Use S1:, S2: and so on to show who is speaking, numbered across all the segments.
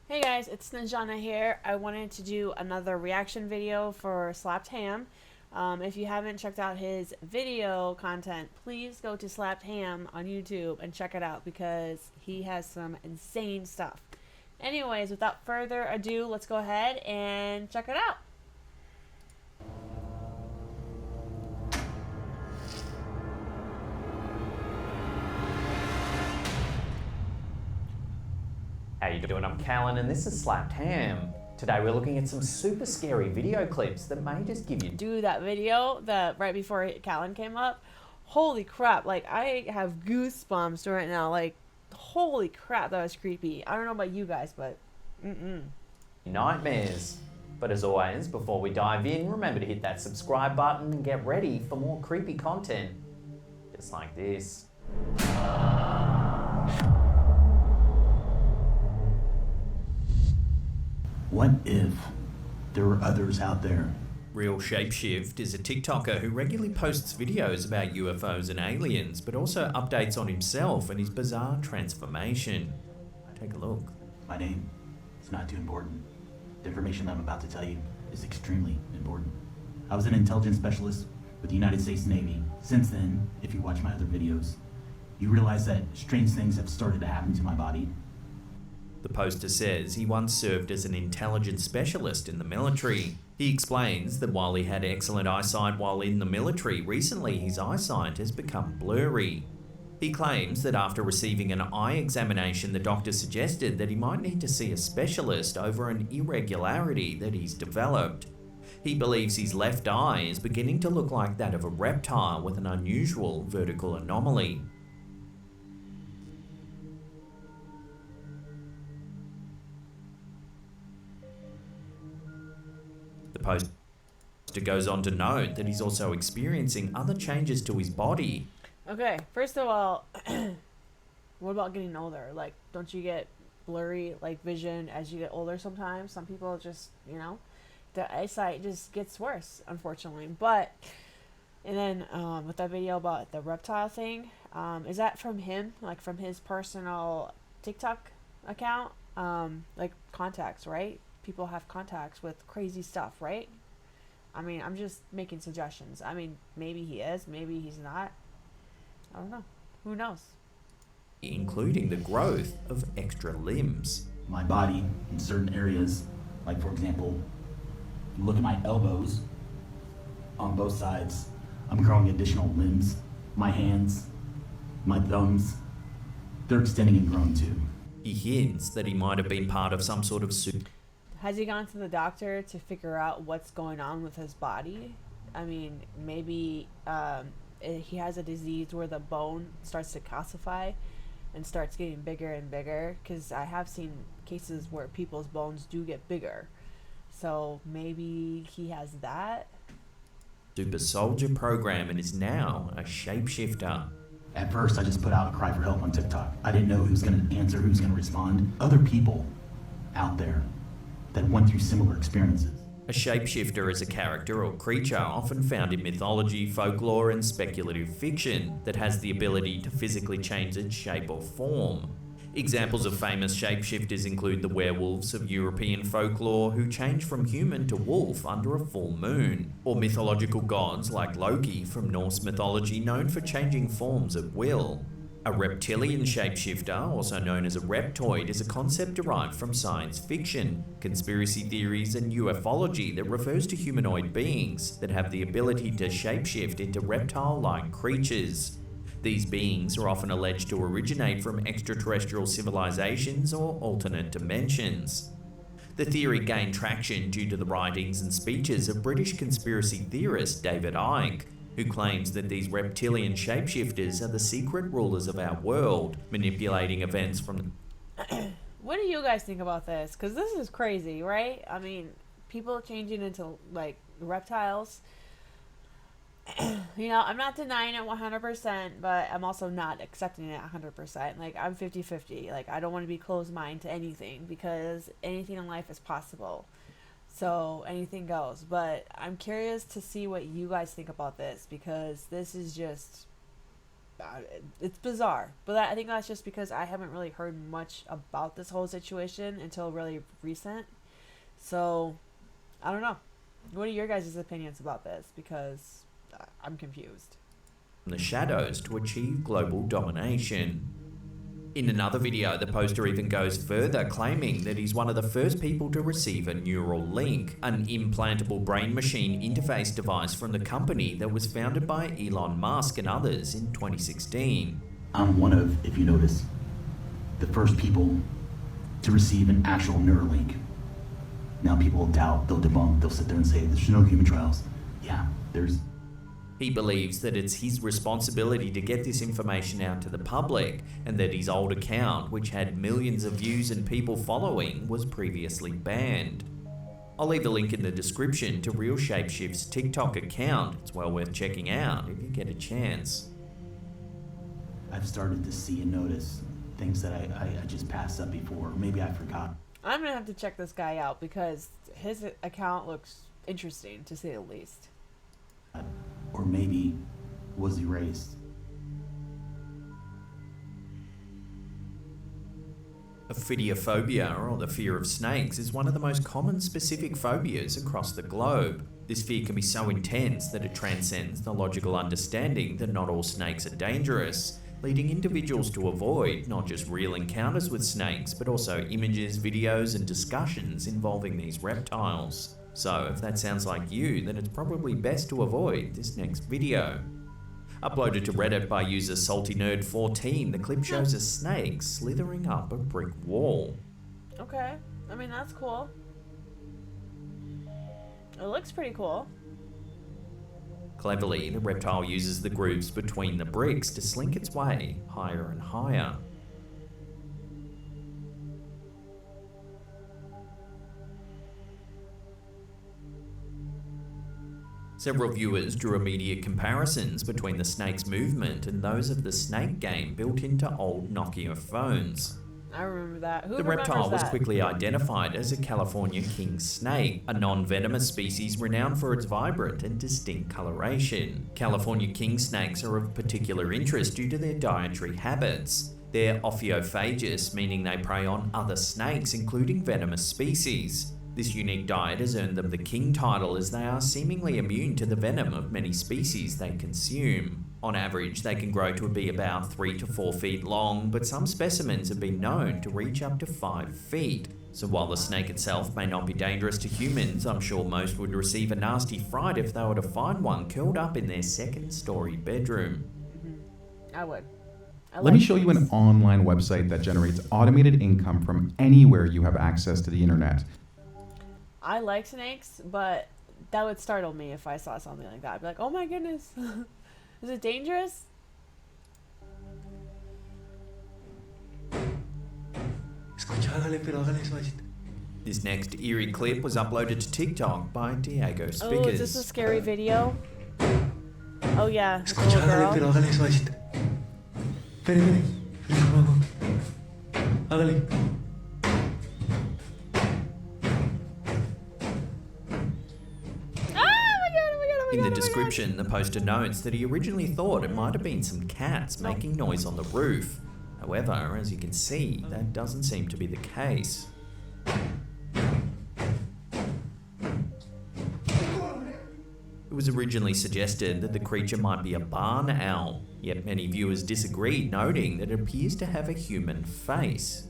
S1: Hey guys, it's Najana here. I wanted to do another reaction video for Slapped Ham. If you haven't checked out his video content, please go to Slapped Ham on YouTube and check it out because he has some insane stuff. Anyways, without further ado, let's go ahead and check it out.
S2: How you doing? I'm Callan and this is Slapped Ham. Today we're looking at some super scary video clips that may just give you
S1: Do that video that right before Callan came up. Holy crap, like I have goosebumps right now. Like holy crap, that was creepy. I don't know about you guys, but
S2: nightmares. But as always, before we dive in, remember to hit that subscribe button and get ready for more creepy content. Just like this.
S3: What if there were others out there?
S4: Real Shapeshift is a TikToker who regularly posts videos about UFOs and aliens, but also updates on himself and his bizarre transformation. Take a look.
S3: My name is not too important. The information that I'm about to tell you is extremely important. I was an intelligence specialist with the United States Navy. Since then, if you watch my other videos, you realize that strange things have started to happen to my body.
S4: The poster says he once served as an intelligence specialist in the military. He explains that while he had excellent eyesight while in the military, recently his eyesight has become blurry. He claims that after receiving an eye examination, the doctor suggested that he might need to see a specialist over an irregularity that he's developed. He believes his left eye is beginning to look like that of a reptile with an unusual vertical anomaly. The poster goes on to note that he's also experiencing other changes to his body.
S1: okay, first of all, what about getting older? Like, don't you get blurry, like, vision as you get older sometimes? Some people just, their eyesight just gets worse, unfortunately. But, and then with that video about the reptile thing, is that from him? Like, from his personal TikTok account? Like, contacts, right? People have contacts with crazy stuff, right? I mean, I'm just making suggestions. I mean, maybe he is, maybe he's not. I don't know. Who knows?
S4: Including the growth of extra limbs.
S3: My body in certain areas, like for example, you look at my elbows on both sides, I'm growing additional limbs. My hands, my thumbs, they're extending and growing too.
S4: He hints that he might have been part of some sort of
S1: Has he gone to the doctor to figure out what's going on with his body? I mean, maybe he has a disease where the bone starts to calcify and starts getting bigger and bigger, because I have seen cases where people's bones do get bigger. So maybe he has that.
S4: super soldier program and is now a shapeshifter.
S3: At first, I just put out a cry for help on TikTok. I didn't know who's gonna answer, who's gonna respond. Other people out there that went through similar experiences.
S4: A shapeshifter is a character or creature often found in mythology, folklore, and speculative fiction that has the ability to physically change its shape or form. Examples of famous shapeshifters include the werewolves of European folklore who change from human to wolf under a full moon, or mythological gods like Loki from Norse mythology known for changing forms at will. A reptilian shapeshifter, also known as a reptoid, is a concept derived from science fiction, conspiracy theories, and ufology that refers to humanoid beings that have the ability to shapeshift into reptile-like creatures. These beings are often alleged to originate from extraterrestrial civilizations or alternate dimensions. The theory gained traction due to the writings and speeches of British conspiracy theorist David Icke, who claims that these reptilian shapeshifters are the secret rulers of our world, manipulating events from...
S1: What do you guys think about this? Because this is crazy, right? I mean, people changing into, like, reptiles. I'm not denying it 100%, but I'm also not accepting it 100%. Like, I'm 50-50. Like, I don't want to be closed-minded to anything, because anything in life is possible. So anything goes. But I'm curious to see what you guys think about this, because this is just it's bizarre. But I think that's just because I haven't really heard much about this whole situation until really recent. So, I don't know. What are your guys' opinions about this? Because I'm confused.
S4: The shadows to achieve global domination. In another video, the poster even goes further, claiming that he's one of the first people to receive a neural link, an implantable brain-machine interface device from the company that was founded by Elon Musk and others in 2016.
S3: I'm one of, if you notice, the first people to receive an actual Neuralink. Now people doubt, they'll debunk, they'll sit there and say, there's no human trials. Yeah, there's.
S4: He believes that it's his responsibility to get this information out to the public, and that his old account, which had millions of views and people following, was previously banned. I'll leave a link in the description to Real Shapeshift's TikTok account. It's well worth checking out if you get a chance.
S3: I've started to see and notice things that I just passed up before. Maybe I forgot.
S1: I'm gonna have to check this guy out because his account looks interesting, to say the least.
S3: Or maybe was erased.
S4: Ophidiophobia, or the fear of snakes, is one of the most common specific phobias across the globe. This fear can be so intense that it transcends the logical understanding that not all snakes are dangerous, leading individuals to avoid not just real encounters with snakes, but also images, videos, and discussions involving these reptiles. So if that sounds like you, then it's probably best to avoid this next video. Uploaded to Reddit by user SaltyNerd14, the clip shows a snake slithering up a brick wall.
S1: Okay, I mean, that's cool. It looks pretty cool.
S4: Cleverly, the reptile uses the grooves between the bricks to slink its way higher and higher. Several viewers drew immediate comparisons between the snake's movement and those of the Snake game built into old Nokia phones.
S1: I remember that. Who
S4: The
S1: remembers
S4: reptile was
S1: that?
S4: quickly identified as a California king snake, a non-venomous species renowned for its vibrant and distinct coloration. California king snakes are of particular interest due to their dietary habits. They're ophiophagous, meaning they prey on other snakes, including venomous species. This unique diet has earned them the king title, as they are seemingly immune to the venom of many species they consume. On average, they can grow to be about 3 to 4 feet long, but some specimens have been known to reach up to 5 feet. So while the snake itself may not be dangerous to humans, I'm sure most would receive a nasty fright if they were to find one curled up in their second-story bedroom.
S1: I would.
S5: Let me show you an online website that generates automated income from anywhere you have access to the internet.
S1: I like snakes, but that would startle me if I saw something like that. I'd be like, oh my goodness. Is it dangerous?
S4: This next eerie clip was uploaded to TikTok by Diego
S1: Oh,
S4: Spickers.
S1: is this a scary video? Oh yeah, it's a little girl.
S4: In the description, the poster notes that he originally thought it might have been some cats making noise on the roof. However, as you can see, that doesn't seem to be the case. It was originally suggested that the creature might be a barn owl, yet many viewers disagreed, noting that it appears to have a human face.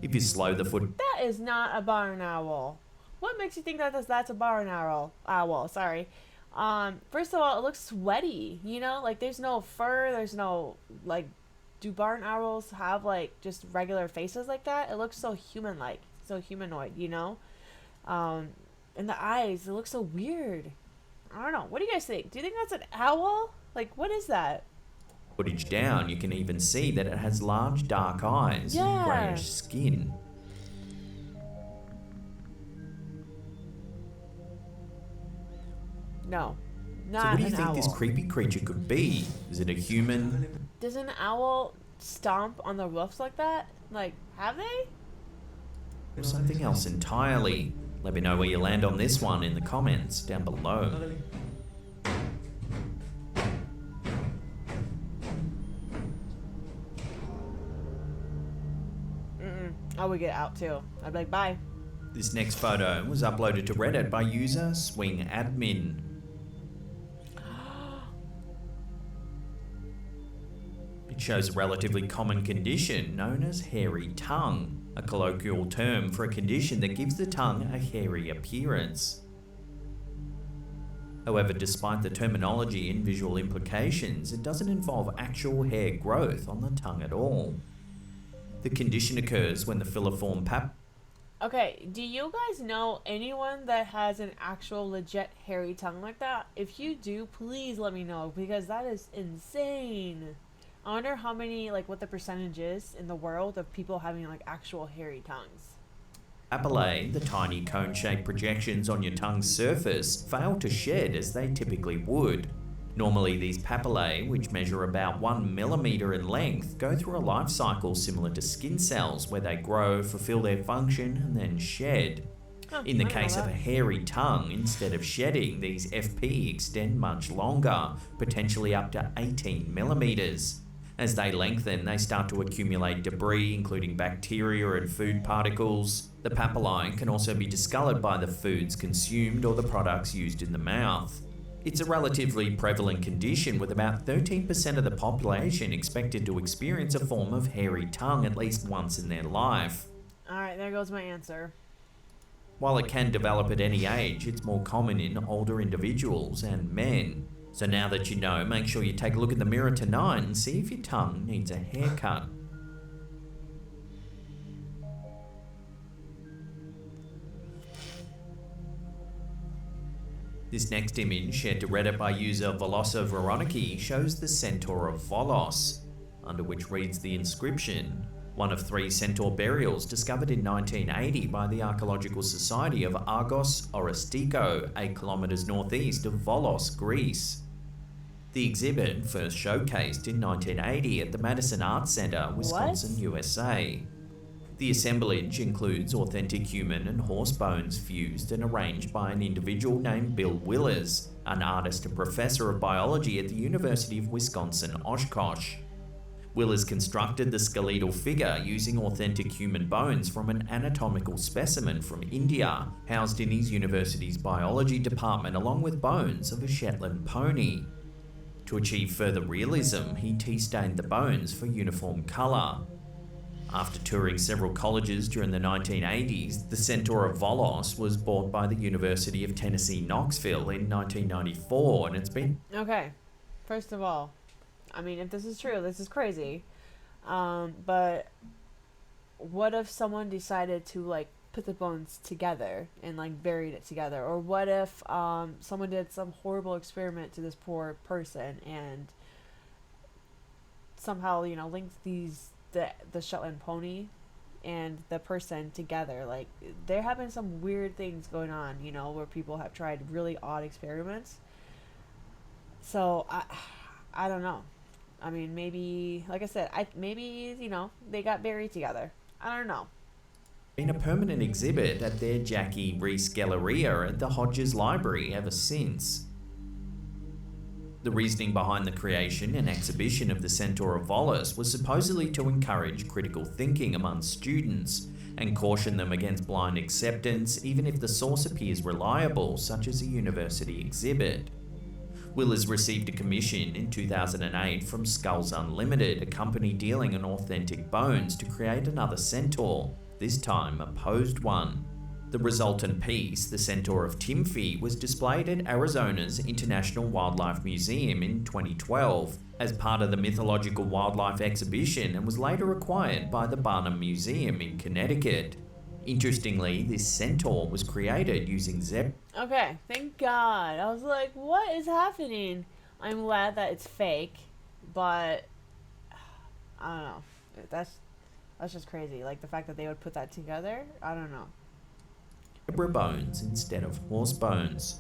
S4: If you slow the foot
S1: That is not a barn owl. What makes you think that that's a barn owl? Sorry. First of all, it looks sweaty. You know, like there's no fur. There's no like. Do barn owls have like just regular faces like that? It looks so human-like, so humanoid. You know, and the eyes. It looks so weird. I don't know. What do you guys think? Do you think that's an owl? Like, what is that?
S4: footage down, you can even see that it has large dark eyes and greyish skin.
S1: No.
S4: So
S1: Not
S4: what do you
S1: an
S4: think
S1: owl.
S4: this creepy creature could be? Is it a human?
S1: Does an owl stomp on the roofs like that? Like, have they?
S4: Or something else entirely? Let me know where you land on this one in the comments down below.
S1: I would get out too. I'd be like, bye.
S4: This next photo was uploaded to Reddit by user Swing Admin. It shows a relatively common condition known as hairy tongue, a colloquial term for a condition that gives the tongue a hairy appearance. However, despite the terminology and visual implications, it doesn't involve actual hair growth on the tongue at all. The condition occurs when the filiform
S1: Okay, do you guys know anyone that has an actual legit hairy tongue like that? If you do, please let me know, because that is insane. I wonder how many, like, what the percentage is in the world of people having, like, actual hairy tongues.
S4: papillae, the tiny cone-shaped projections on your tongue's surface, fail to shed as they typically would. Normally, these papillae, which measure about 1 millimeter in length, go through a life cycle similar to skin cells, where they grow, fulfill their function, and then shed. In the case of a hairy tongue, instead of shedding, these FP extend much longer, potentially up to 18 millimeters. As they lengthen, they start to accumulate debris, including bacteria and food particles. The papillae can also be discolored by the foods consumed or the products used in the mouth. It's a relatively prevalent condition, with about 13% of the population expected to experience a form of hairy tongue at least once in their life.
S1: Alright, there goes my answer.
S4: While it can develop at any age, it's more common in older individuals and men. So now that you know, make sure you take a look in the mirror tonight and see if your tongue needs a haircut. This next image, shared to Reddit by user Velosa Veroniki, shows the centaur of Volos, under which reads the inscription, one of 3 centaur burials discovered in 1980 by the Archaeological Society of Argos Orestiko, 8 kilometers northeast of Volos, Greece. The exhibit, first showcased in 1980 at the Madison Arts Center, Wisconsin, USA. The assemblage includes authentic human and horse bones fused and arranged by an individual named Bill Willers, an artist and professor of biology at the University of Wisconsin-Oshkosh. Willers constructed the skeletal figure using authentic human bones from an anatomical specimen from India, housed in his university's biology department, along with bones of a Shetland pony. To achieve further realism, he tea-stained the bones for uniform colour. After touring several colleges during the 1980s, the Centaur of Volos was bought by the University of Tennessee, Knoxville in 1994, and it's been...
S1: Okay, first of all, I mean, if this is true, this is crazy. But what if someone decided to, like, put the bones together and, like, buried it together? Or what if someone did some horrible experiment to this poor person and somehow, you know, linked the Shetland pony and the person together? Like, there have been some weird things going on, you know, where people have tried really odd experiments. So I don't know. I mean, maybe, like I said, maybe, you know, they got buried together. I don't know.
S4: Been a permanent exhibit at their Jackie Reese Galleria at the Hodges Library ever since. The reasoning behind the creation and exhibition of the Centaur of Volos was supposedly to encourage critical thinking among students and caution them against blind acceptance, even if the source appears reliable, such as a university exhibit. Willers received a commission in 2008 from Skulls Unlimited, a company dealing in authentic bones, to create another centaur, this time a posed one. The resultant piece, the Centaur of Timfy, was displayed at Arizona's International Wildlife Museum in 2012 as part of the Mythological Wildlife Exhibition, and was later acquired by the Barnum Museum in Connecticut. Interestingly, this centaur was created using
S1: Okay, thank God. I was like, what is happening? I'm glad that it's fake, but I don't know. That's just crazy. Like, the fact that they would put that together, I don't know.
S4: zebra bones instead of horse bones.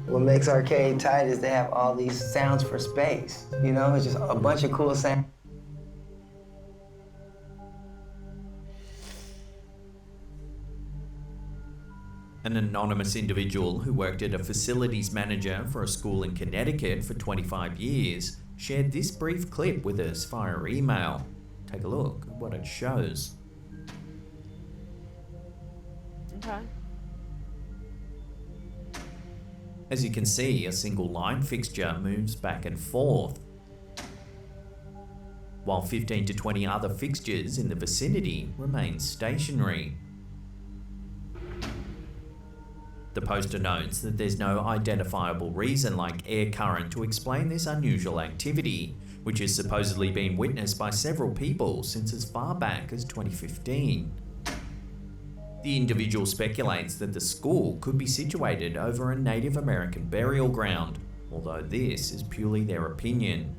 S6: What makes Arcade tight is they have all these sounds for space. You know, it's just a bunch of cool sounds.
S4: An anonymous individual who worked as a facilities manager for a school in Connecticut for 25 years shared this brief clip with us via email. take a look at what it shows.
S1: Okay.
S4: As you can see, a single light fixture moves back and forth, while 15 to 20 other fixtures in the vicinity remain stationary. The poster notes that there's no identifiable reason like air current to explain this unusual activity, which has supposedly been witnessed by several people since as far back as 2015. The individual speculates that the school could be situated over a Native American burial ground, although this is purely their opinion.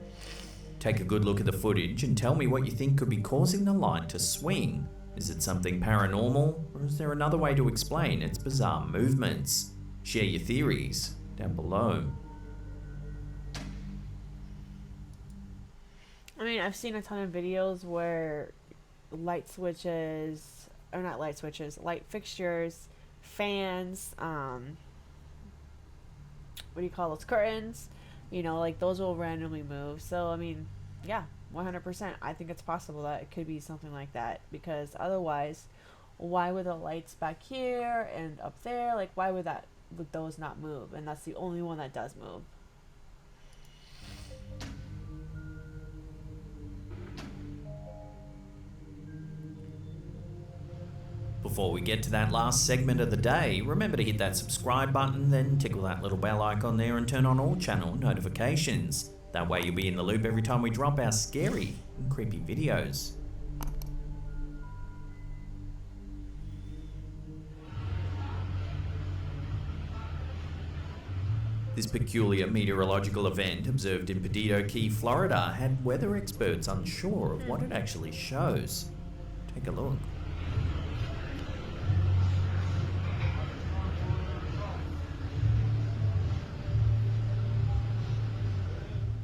S4: Take a good look at the footage and tell me what you think could be causing the light to swing. Is it something paranormal, or is there another way to explain its bizarre movements? Share your theories down below.
S1: I mean, I've seen a ton of videos where light switches, or not light switches, light fixtures, fans, what do you call those, curtains, you know, like those will randomly move. So, I mean, yeah, 100%. I think it's possible that it could be something like that, because otherwise, why would the lights back here and up there, like, why would those not move? And that's the only one that does move.
S4: Before we get to that last segment of the day, remember to hit that subscribe button, then tickle that little bell icon there and turn on all channel notifications. That way you'll be in the loop every time we drop our scary and creepy videos. This peculiar meteorological event observed in Perdido Key, Florida, had weather experts unsure of what it actually shows. Take a look.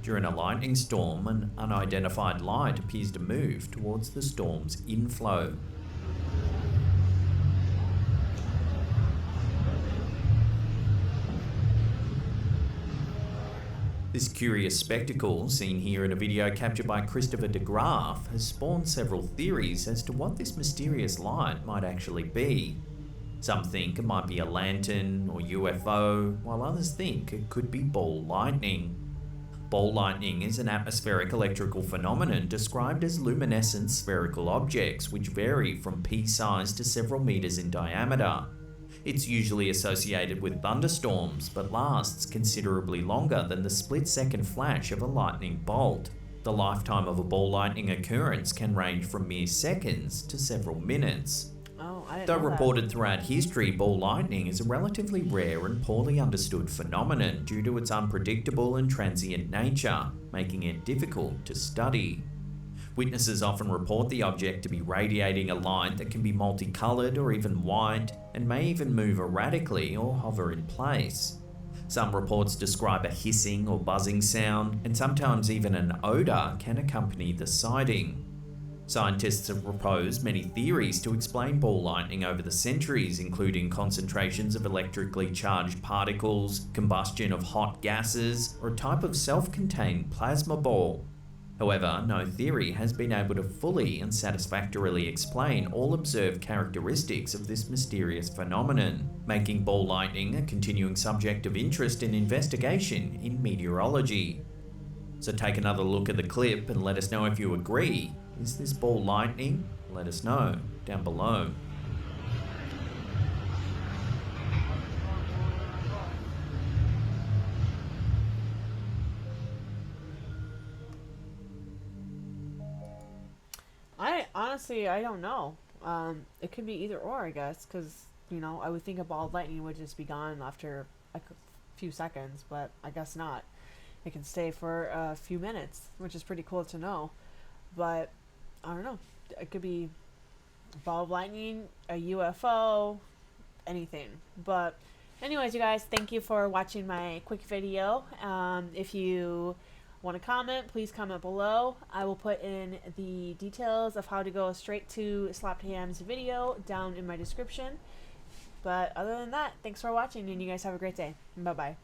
S4: During a lightning storm, an unidentified light appears to move towards the storm's inflow. This curious spectacle, seen here in a video captured by Christopher DeGraff, has spawned several theories as to what this mysterious light might actually be. Some think it might be a lantern or UFO, while others think it could be ball lightning. Ball lightning is an atmospheric electrical phenomenon described as luminescent spherical objects which vary from pea-sized to several meters in diameter. It's usually associated with thunderstorms, but lasts considerably longer than the split-second flash of a lightning bolt. The lifetime of a ball lightning occurrence can range from mere seconds to several minutes. Though reported throughout history, ball lightning is a relatively rare and poorly understood phenomenon due to its unpredictable and transient nature, making it difficult to study. Witnesses often report the object to be radiating a light that can be multicolored or even white, and may even move erratically or hover in place. Some reports describe a hissing or buzzing sound, and sometimes even an odor can accompany the sighting. Scientists have proposed many theories to explain ball lightning over the centuries, including concentrations of electrically charged particles, combustion of hot gases, or a type of self-contained plasma ball. However, no theory has been able to fully and satisfactorily explain all observed characteristics of this mysterious phenomenon, making ball lightning a continuing subject of interest and investigation in meteorology. So take another look at the clip and let us know if you agree. Is this ball lightning? Let us know down below.
S1: I don't know. It could be either or, I guess, because, you know, I would think a ball of lightning would just be gone after a few seconds, but I guess not. It can stay for a few minutes, which is pretty cool to know. But I don't know. It could be a ball of lightning, a UFO, anything. But anyways, you guys, thank you for watching my quick video. If you want to comment, please comment below. I will put in the details of how to go straight to Slapped Ham's video down in my description. But other than that, thanks for watching, and you guys have a great day. Bye-bye.